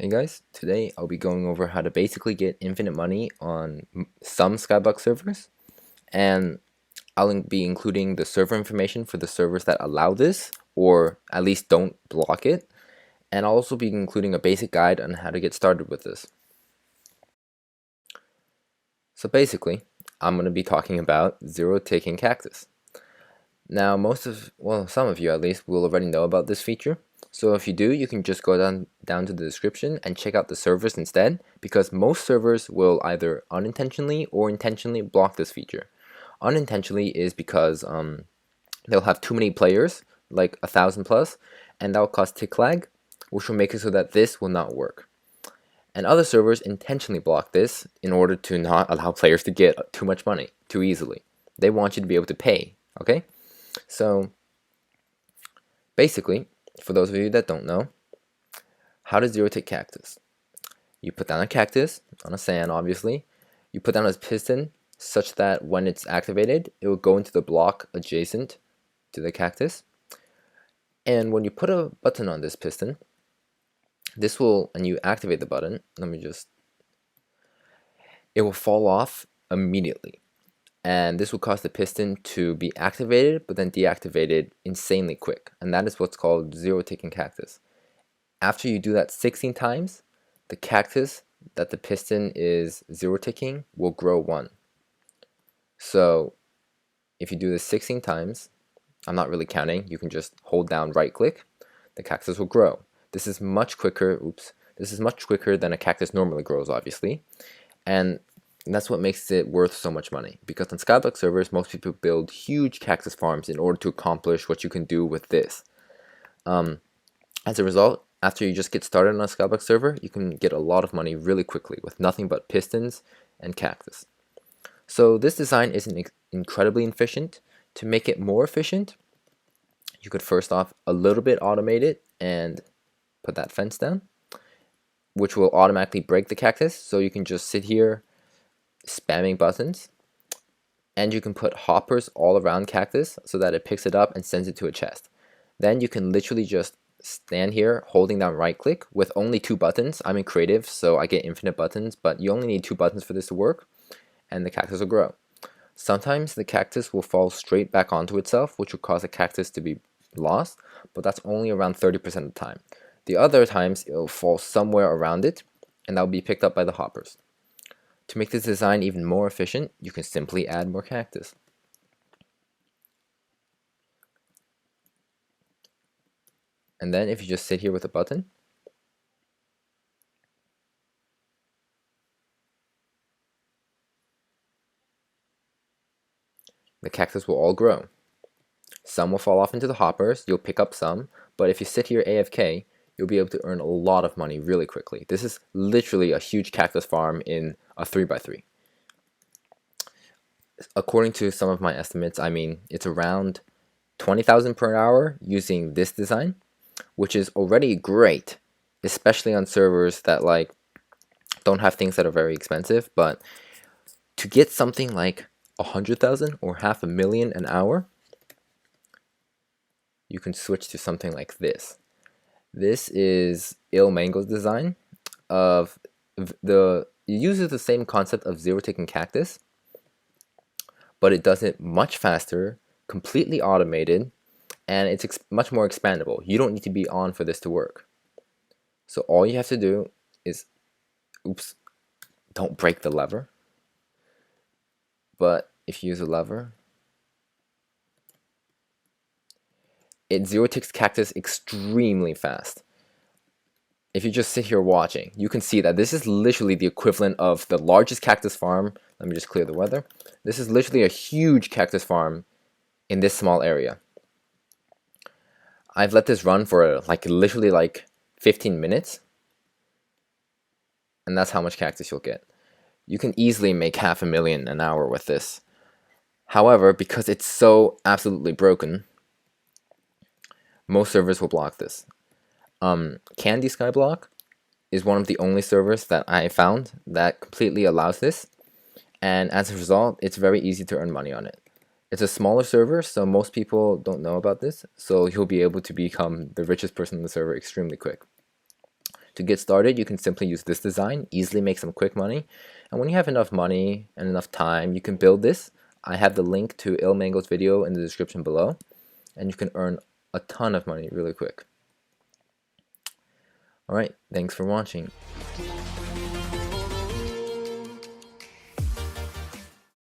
Hey guys, today I'll be going over how to basically get infinite money on some Skyblock servers, and I'll be including the server information for the servers that allow this, or at least don't block it, and I'll also be including a basic guide on how to get started with this. So basically, I'm going to be talking about zero-ticking Cactus. Now some of you at least will already know about this feature. So if you do, you can just go down to the description and check out the servers instead, because most servers will either unintentionally or intentionally block this feature. Unintentionally is because they'll have too many players, like 1,000 plus, and that'll cause tick lag, which will make it so that this will not work. And other servers intentionally block this in order to not allow players to get too much money too easily. They want you to be able to pay, okay? So basically, for those of you that don't know, how to zero-tick Cactus. You put down a cactus on a sand, obviously. You put down a piston such that when it's activated, it will go into the block adjacent to the cactus. And when you put a button on this piston, and you activate the button, it will fall off immediately. And this will cause the piston to be activated but then deactivated insanely quick, and that is what's called zero-ticking Cactus. After you do that 16 times, the cactus that the piston is zero-ticking will grow 1. So if you do this 16 times, I'm not really counting, you can just hold down right click, the cactus will grow. This is much quicker than a cactus normally grows, obviously, and that's what makes it worth so much money, because on Skyblock servers, most people build huge cactus farms in order to accomplish what you can do with this. As a result, after you just get started on a Skyblock server, you can get a lot of money really quickly with nothing but pistons and cactus. So this design isn't incredibly efficient. To make it more efficient, you could first off a little bit automate it and put that fence down, which will automatically break the cactus, so you can just sit here spamming buttons, and you can put hoppers all around cactus so that it picks it up and sends it to a chest. Then you can literally just stand here holding down right click with only 2 buttons. I'm in creative, so I get infinite buttons, but you only need 2 buttons for this to work, and the cactus will grow. Sometimes the cactus will fall straight back onto itself, which will cause the cactus to be lost, but that's only around 30% of the time. The other times it will fall somewhere around it, and that will be picked up by the hoppers. To make this design even more efficient, you can simply add more cactus. And then if you just sit here with a button, the cactus will all grow. Some will fall off into the hoppers, you'll pick up some, but if you sit here AFK, you'll be able to earn a lot of money really quickly. This is literally a huge cactus farm in a 3x3. According to some of my estimates, it's around 20,000 per hour using this design, which is already great, especially on servers that don't have things that are very expensive. But to get something like 100,000 or $500,000 an hour, you can switch to something like this. This is ilmango's design of it uses the same concept of zero-ticking Cactus, but it does it much faster, completely automated, and it's much more expandable. You don't need to be on for this to work. So all you have to do is, don't break the lever, but if you use a lever, it zero-ticks Cactus extremely fast. If you just sit here watching, you can see that this is literally the equivalent of the largest cactus farm. Let me just clear the weather. This is literally a huge cactus farm in this small area. I've let this run for literally 15 minutes, and that's how much cactus you'll get. You can easily make $500,000 an hour with this. However, because it's so absolutely broken, most servers will block this. Skyblock is one of the only servers that I found that completely allows this, and as a result, it's very easy to earn money on it. It's a smaller server, so most people don't know about this, so you'll be able to become the richest person in the server extremely quick. To get started, you can simply use this design, easily make some quick money, and when you have enough money and enough time, you can build this. I have the link to ilmango's video in the description below, and you can earn a ton of money really quick. Alright, thanks for watching.